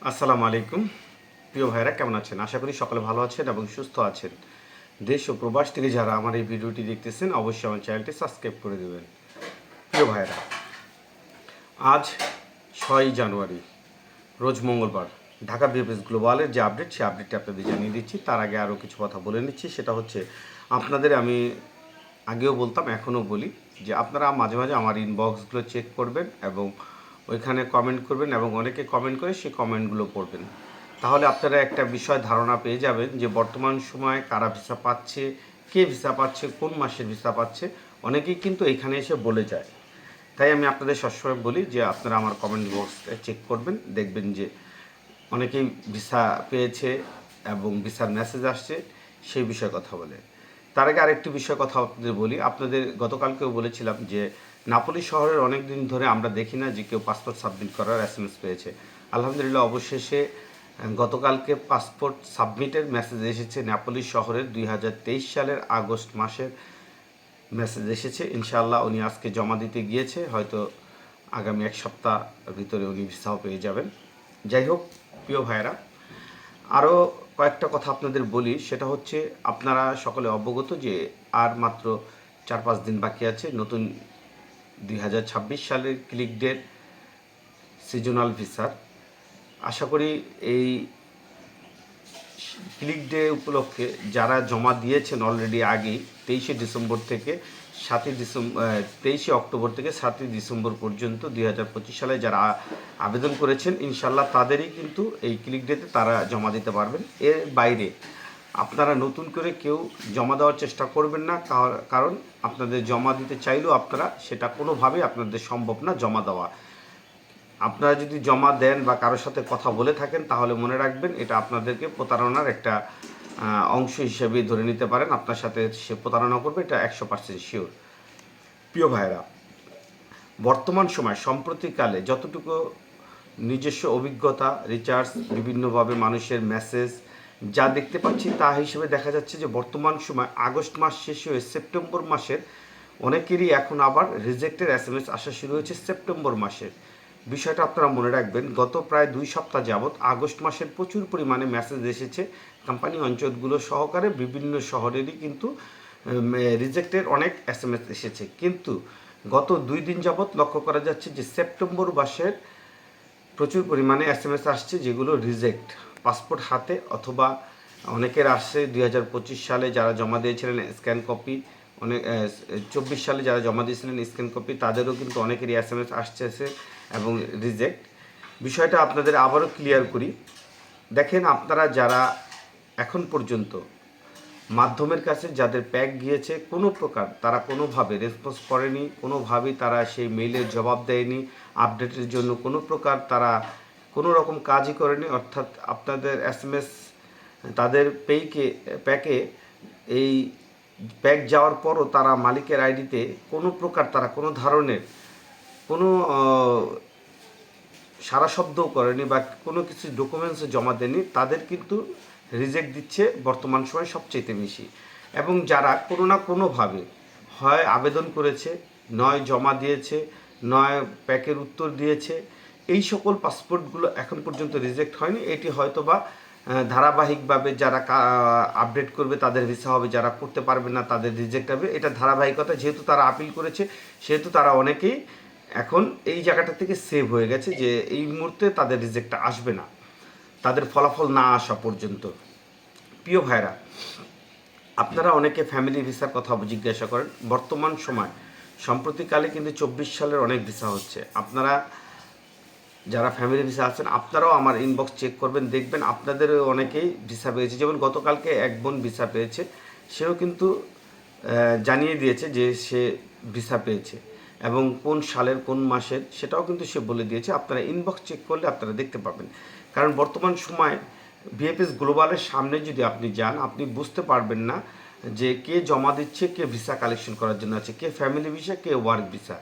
আসসালামু আলাইকুম। প্রিয় ভাইরা, কেমন আছেন? আশা করি সকলে ভালো আছেন এবং সুস্থ আছেন। দেশ ও প্রবাস থেকে যারা আমার এই ভিডিওটি দেখতেছেন অবশ্যই আমার চ্যানেলটি সাবস্ক্রাইব করে দেবেন। প্রিয় ভাইরা, আজ 6 জানুয়ারি, রোজ মঙ্গলবার, ঢাকা বিএফএস গ্লোবালের যে আপডেট, সেই আপডেটটি আপনাদের জানিয়ে দিচ্ছি। তার আগে আরও কিছু কথা বলে নিচ্ছি। সেটা হচ্ছে, আপনাদের আমি আগেও বলতাম, এখনও বলি, যে আপনারা মাঝে মাঝে আমার ইনবক্সগুলো চেক করবেন এবং ওইখানে কমেন্ট করবেন এবং অনেকে কমেন্ট করে সেই কমেন্টগুলো পড়বেন। তাহলে আপনারা একটা বিষয় ধারণা পেয়ে যাবেন যে বর্তমান সময়ে কারা ভিসা পাচ্ছে, কে ভিসা পাচ্ছে, কোন মাসের ভিসা পাচ্ছে। অনেকেই কিন্তু এখানে এসে বলে যায়। তাই আমি আপনাদের সবসময় বলি যে আপনারা আমার কমেন্ট বক্স চেক করবেন, দেখবেন যে অনেকেই ভিসা পেয়েছে এবং ভিসার মেসেজ আসছে, সেই বিষয়ে কথা বলে। তার আগে আরেকটি বিষয় কথা আপনাদের বলি। আপনাদের গতকালকেও বলেছিলাম যে নাপোলি শহরের অনেক দিন ধরে আমরা দেখি না যে কেউ পাসপোর্ট সাবমিট করার এসএমএস পেয়েছে। আলহামদুলিল্লাহ, অবশেষে গতকালকে পাসপোর্ট সাবমিটের মেসেজ এসেছে। নাপোলি শহরের 2023 সালের আগস্ট মাসের মেসেজ এসেছে। ইনশাআল্লাহ উনি আজকে জমা দিতে গিয়েছে, হয়তো আগামী এক সপ্তাহ ভিতরে উনি ভিসাও পেয়ে যাবেন। যাই হোক, প্রিয় ভাইয়েরা, আরও কয়েকটা কথা আপনাদের বলি। সেটা হচ্ছে, আপনারা সকলে অবগত যে আর মাত্র 4-5 দিন বাকি আছে নতুন 2026 সালের ক্লিক ডেট সিজনাল ভিসার। আশা করি এই ক্লিক ডে উপলক্ষে যারা জমা দিয়েছেন অলরেডি আগেই, 23 ডিসেম্বর থেকে 23 অক্টোবর থেকে 7 ডিসেম্বর পর্যন্ত 2025 সালে যারা আবেদন করেছেন, ইনশাল্লাহ তাদেরই কিন্তু এই ক্লিক ডেতে তারা জমা দিতে পারবেন। এর বাইরে আপনারা নতুন করে কেউ জমা দেওয়ার চেষ্টা করবেন না, কারণ আপনাদের জমা দিতে চাইলেও আপনারা সেটা কোনোভাবেই আপনাদের সম্ভব না জমা দেওয়া। আপনারা যদি জমা দেন বা কারোর সাথে কথা বলে থাকেন, তাহলে মনে রাখবেন এটা আপনাদেরকে প্রতারণার একটা অংশ হিসেবে ধরে নিতে পারেন। আপনার সাথে সে প্রতারণা করবে, এটা 100% শিওর। প্রিয় ভাইরা, বর্তমান সময় সাম্প্রতিককালে যতটুকু নিজস্ব অভিজ্ঞতা, রিচার্জ, বিভিন্নভাবে মানুষের মেসেজ যা দেখতে পাচ্ছি, তা হিসেবে দেখা যাচ্ছে যে বর্তমান সময় আগস্ট মাস শেষ হয়ে সেপ্টেম্বর মাসের অনেকেরই এখন আবার রিজেক্টের এসএমএস আসা শুরু হয়েছে সেপ্টেম্বর মাসের। বিষয়টা আপনারা মনে রাখবেন, গত প্রায় 2 সপ্তাহ যাবৎ আগস্ট মাসের প্রচুর পরিমাণে মেসেজ এসেছে কোম্পানি অঞ্চলগুলো সহকারে। বিভিন্ন শহরেরই কিন্তু রিজেক্টের অনেক এসএমএস এসেছে, কিন্তু গত 2 দিন যাবৎ লক্ষ্য করা যাচ্ছে যে সেপ্টেম্বর মাসের প্রচুর পরিমাণে এসএমএস আসছে যেগুলো রিজেক্ট, পাসপোর্ট হাতে, অথবা অনেকের আসছে 2025 সালে যারা জমা দিয়েছিলেন স্ক্যান কপি, অনেক 24 সালে যারা জমা দিয়েছিলেন স্ক্যান কপি, তাদেরও কিন্তু অনেকেরই এসএমএস আসছে এবং রিজেক্ট। বিষয়টা আপনাদের আবারও ক্লিয়ার করি। দেখেন, আপনারা যারা এখন পর্যন্ত মাধ্যমের কাছে যাদের প্যাক গিয়েছে, কোনো প্রকার তারা কোনোভাবে রেসপন্স করেনি, কোনোভাবেই তারা সেই মেইলের জবাব দেয়নি, আপডেটের জন্য কোনো প্রকার তারা কোনো রকম কাজই করেনি, অর্থাৎ আপনাদের এসএমএস তাদের প্যাকে এই প্যাক যাওয়ার পরও তারা মালিকের আইডিতে কোনো প্রকার তারা কোনো ধরনের কোনো সারা শব্দও করেনি বা কোনো কিছু ডকুমেন্টসে জমা দেয়নি, তাদের কিন্তু রিজেক্ট দিচ্ছে বর্তমান সময় সবচেয়ে বেশি। এবং যারা কোনো না কোনোভাবে হয় আবেদন করেছে, নয় জমা দিয়েছে, নয় প্যাকের উত্তর দিয়েছে, এই সকল পাসপোর্টগুলো এখন পর্যন্ত রিজেক্ট হয়নি। এটি হয়তো বা ধারাবাহিকভাবে যারা আপডেট করবে তাদের ভিসা হবে, যারা করতে পারবে না তাদের রিজেক্ট হবে। এটা ধারাবাহিকতা, যেহেতু তারা আপিল করেছে সেহেতু তারা অনেকেই এখন এই জায়গাটা থেকে সেভ হয়ে গেছে যে এই মুহূর্তে তাদের রিজেক্টটা আসবে না, তাদের ফলাফল না আসা পর্যন্ত। প্রিয় ভাইরা, আপনারা অনেকে ফ্যামিলি ভিসার কথা জিজ্ঞাসা করেন। বর্তমান সময় সম্প্রতিকালে কিন্তু 24 সালের অনেক ভিসা হচ্ছে। আপনারা যারা ফ্যামিলি ভিসা আছেন, আপনারাও আমার ইনবক্স চেক করবেন, দেখবেন আপনাদেরও অনেকেই ভিসা পেয়েছে। যেমন গতকালকে এক বোন ভিসা পেয়েছে, সেও কিন্তু জানিয়ে দিয়েছে যে সে ভিসা পেয়েছে এবং কোন সালের কোন মাসের সেটাও কিন্তু সে বলে দিয়েছে। আপনারা ইনবক্স চেক করলে আপনারা দেখতে পাবেন। কারণ বর্তমান সময় বিএফএস গ্লোবালের সামনে যদি আপনি যান, আপনি বুঝতে পারবেন না যে কে জমা দিচ্ছে, কে ভিসা কালেকশন করার জন্য আছে, কে ফ্যামিলি ভিসা, কে ওয়ার্ক ভিসা,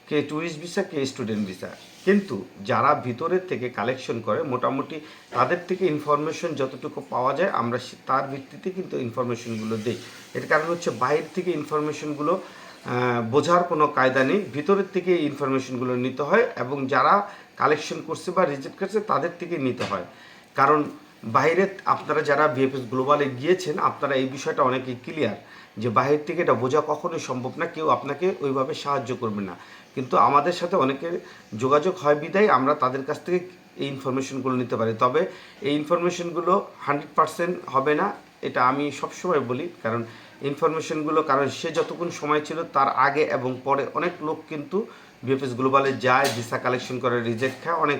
কে ট্যুরিস্ট ভিসা, কে স্টুডেন্ট ভিসা। কিন্তু যারা ভিতরের থেকে কালেকশন করে, মোটামুটি তাদের থেকে ইনফরমেশন যতটুকু পাওয়া যায় আমরা তার ভিত্তিতে কিন্তু ইনফরমেশনগুলো দিই। এর কারণ হচ্ছে বাইরে থেকে ইনফরমেশনগুলো বোঝার কোনো কায়দা নেই, ভিতরের থেকে ইনফরমেশনগুলো নিতে হয়। এবং যারা কালেকশন করছে বা রিজেক্ট করছে তাদের থেকে নিতে হয়। কারণ বাইরে আপনারা যারা ভিএফএস গ্লোবালে গিয়েছেন আপনারা এই বিষয়টা অনেকেই ক্লিয়ার যে বাহির থেকে এটা বোঝা কখনোই সম্ভব না, কেউ আপনাকে ওইভাবে সাহায্য করবে না। কিন্তু আমাদের সাথে অনেকের যোগাযোগ হয় বিদায় আমরা তাদের কাছ থেকে এই ইনফরমেশনগুলো নিতে পারি। তবে এই ইনফরমেশনগুলো 100% হবে না, এটা আমি সবসময় বলি। কারণ ইনফরমেশনগুলো কারণ সে যতক্ষণ সময় ছিল তার আগে এবং পরে অনেক লোক কিন্তু ভিএফএস গ্লোবালে যায়, ভিসা কালেকশন করে, রিজেক্ট খায়, অনেক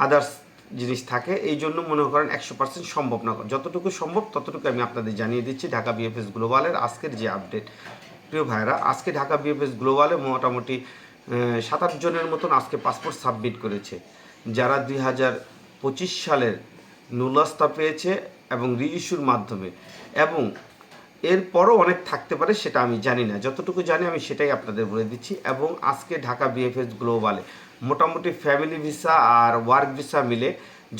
আদার্স জিনিস থাকে। এই জন্য মনে করেন 100% সম্ভব না, যতটুকু সম্ভব ততটুকু আমি আপনাদের জানিয়ে দিচ্ছি ঢাকা ভিএফএস গ্লোবালের আজকের যে আপডেট। প্রিয় ভাইরা, আজকে ঢাকা ভিএফএস গ্লোবালে মোটামুটি 7-8 জনের মতন আজকে পাসপোর্ট সাবমিট করেছে, যারা 2025 সালের নুলাস্তা পেয়েছে এবং রিইস্যুর মাধ্যমে। এবং এরপরও অনেক থাকতে পারে, সেটা আমি জানি না, যতটুকু জানি আমি সেটাই আপনাদের বলে দিচ্ছি। এবং আজকে ঢাকা ভিএফএস গ্লোবালে মোটামুটি ফ্যামিলি ভিসা আর ওয়ার্ক ভিসা মিলে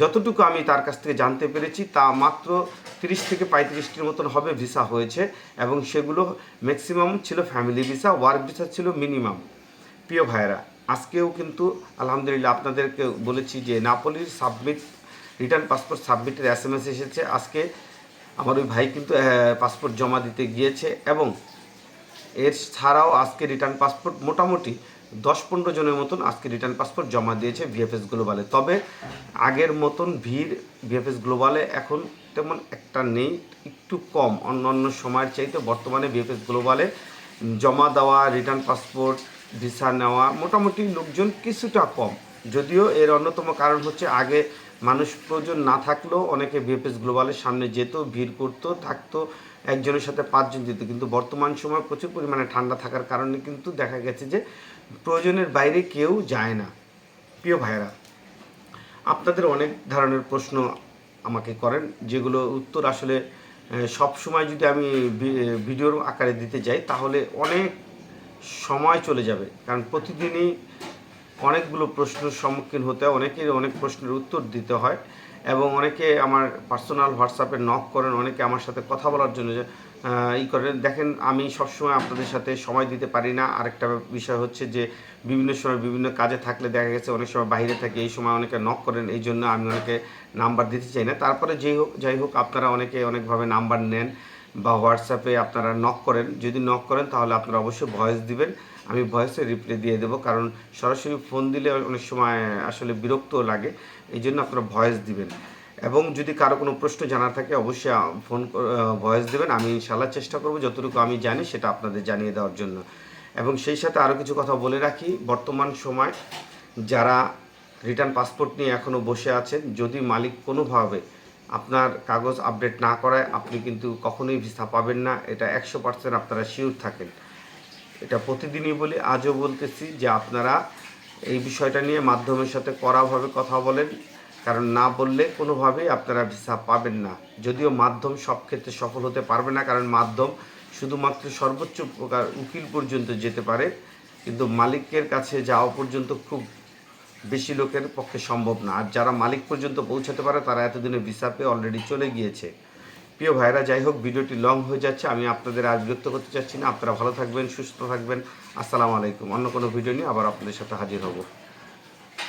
যতটুকু আমি তার কাছ থেকে জানতে পেরেছি তা মাত্র 30 থেকে 35টির মতন হবে ভিসা হয়েছে, এবং সেগুলো ম্যাক্সিমাম ছিল ফ্যামিলি ভিসা, ওয়ার্ক ভিসা ছিল মিনিমাম। প্রিয় ভাইয়েরা, আজকেও কিন্তু আলহামদুলিল্লাহ আপনাদেরকে বলেছি যে নাপোলির রিটার্ন পাসপোর্ট সাবমিটের SMS এসেছে। আজকে আমার ওই ভাই কিন্তু পাসপোর্ট জমা দিতে গিয়েছে, এবং এর ছাড়াও আজকে রিটার্ন পাসপোর্ট মোটামুটি 10-15 জনের মতন আজকে রিটার্ন পাসপোর্ট জমা দিয়েছে ভিএফএস গ্লোবালে। তবে আগের মতন ভিড় ভিএফএস গ্লোবালে এখন তেমন একটা নেই, একটু কম অন্য সময়ের চাইতে বর্তমানে ভিএফএস গ্লোবালে জমা দেওয়া, রিটার্ন পাসপোর্ট, ভিসা নেওয়া মোটামুটি লোকজন কিছুটা কম। যদিও এর অন্যতম কারণ হচ্ছে আগে মানুষ প্রয়োজন না থাকলেও অনেকে ভিএফএস গ্লোবালের সামনে যেত, ভিড় করতো, থাকতো, একজনের সাথে 5 জন যেত। কিন্তু বর্তমান সময় প্রচুর পরিমাণে ঠান্ডা থাকার কারণে কিন্তু দেখা গেছে যে প্রয়োজনের বাইরে কেউ যায় না। প্রিয় ভাইয়েরা, আপনাদের অনেক ধরনের প্রশ্ন আমাকে করেন, যেগুলো উত্তর আসলে সব সময় যদি আমি ভিডিওর আকারে দিতে যাই তাহলে অনেক সময় চলে যাবে। কারণ প্রতিদিনই অনেকগুলো প্রশ্নের সম্মুখীন হতে হয়, অনেকের অনেক প্রশ্নের উত্তর দিতে হয়, এবং অনেকে আমার পার্সোনাল হোয়াটসঅ্যাপে নক করেন, অনেকে আমার সাথে কথা বলার জন্য করেন। দেখেন, আমি সবসময় আপনাদের সাথে সময় দিতে পারি না। আরেকটা বিষয় হচ্ছে যে বিভিন্ন সময় বিভিন্ন কাজে থাকলে দেখা গেছে অনেক সময় বাইরে থাকে, এই সময় অনেকে নক করেন, এই জন্য আমি অনেকে নাম্বার দিতে চাই না। তারপরে যাই হোক আপনারা অনেকে অনেকভাবে নাম্বার নেন বা হোয়াটসঅ্যাপে আপনারা নক করেন। যদি নক করেন তাহলে আপনারা অবশ্যই ভয়েস দিবেন, আমি ভয়েসে রিপ্লাই দিয়ে দেবো। কারণ সরাসরি ফোন দিলে অনেক সময় আসলে বিরক্ত লাগে, এই জন্য আপনারা ভয়েস দিবেন। এবং যদি কারো কোনো প্রশ্ন জানা থাকে অবশ্যই ভয়েস দেবেন, আমি ইনশাআল্লাহ চেষ্টা করব যতটুকু আমি জানি সেটা আপনাদের জানিয়ে দেওয়ার জন্য। এবং সেই সাথে আরও কিছু কথা বলে রাখি, বর্তমান সময় যারা রিটার্ন পাসপোর্ট নিয়ে এখনও বসে আছেন, যদি মালিক কোনোভাবে আপনার কাগজ আপডেট না করায় আপনি কিন্তু কখনোই ভিসা পাবেন না, এটা 100% আপনারা শিওর থাকেন। এটা প্রতিদিনই বলি, আজও বলতেছি যে আপনারা এই বিষয়টা নিয়ে মাধ্যমের সাথে কড়াভাবে কথা বলেন, কারণ না বললে কোনোভাবেই আপনারা ভিসা পাবেন না। যদিও মাধ্যম সব ক্ষেত্রে সফল হতে পারবে না, কারণ মাধ্যম শুধুমাত্র সর্বোচ্চ প্রকার উকিল পর্যন্ত যেতে পারে, কিন্তু মালিকের কাছে যাওয়া পর্যন্ত খুব বেশি লোকের পক্ষে সম্ভব না। আর যারা মালিক পর্যন্ত পৌঁছাতে পারে তারা এতদিনে ভিসা পেয়ে অলরেডি চলে গিয়েছে। প্রিয় ভাইরা, যাই হোক ভিডিওটি লং হয়ে যাচ্ছে, আমি আপনাদের আর বিরক্ত করতে চাচ্ছি না। আপনারা ভালো থাকবেন, সুস্থ থাকবেন। আসসালামু আলাইকুম। অন্য কোনো ভিডিও নিয়ে আবার আপনাদের সাথে হাজির হব।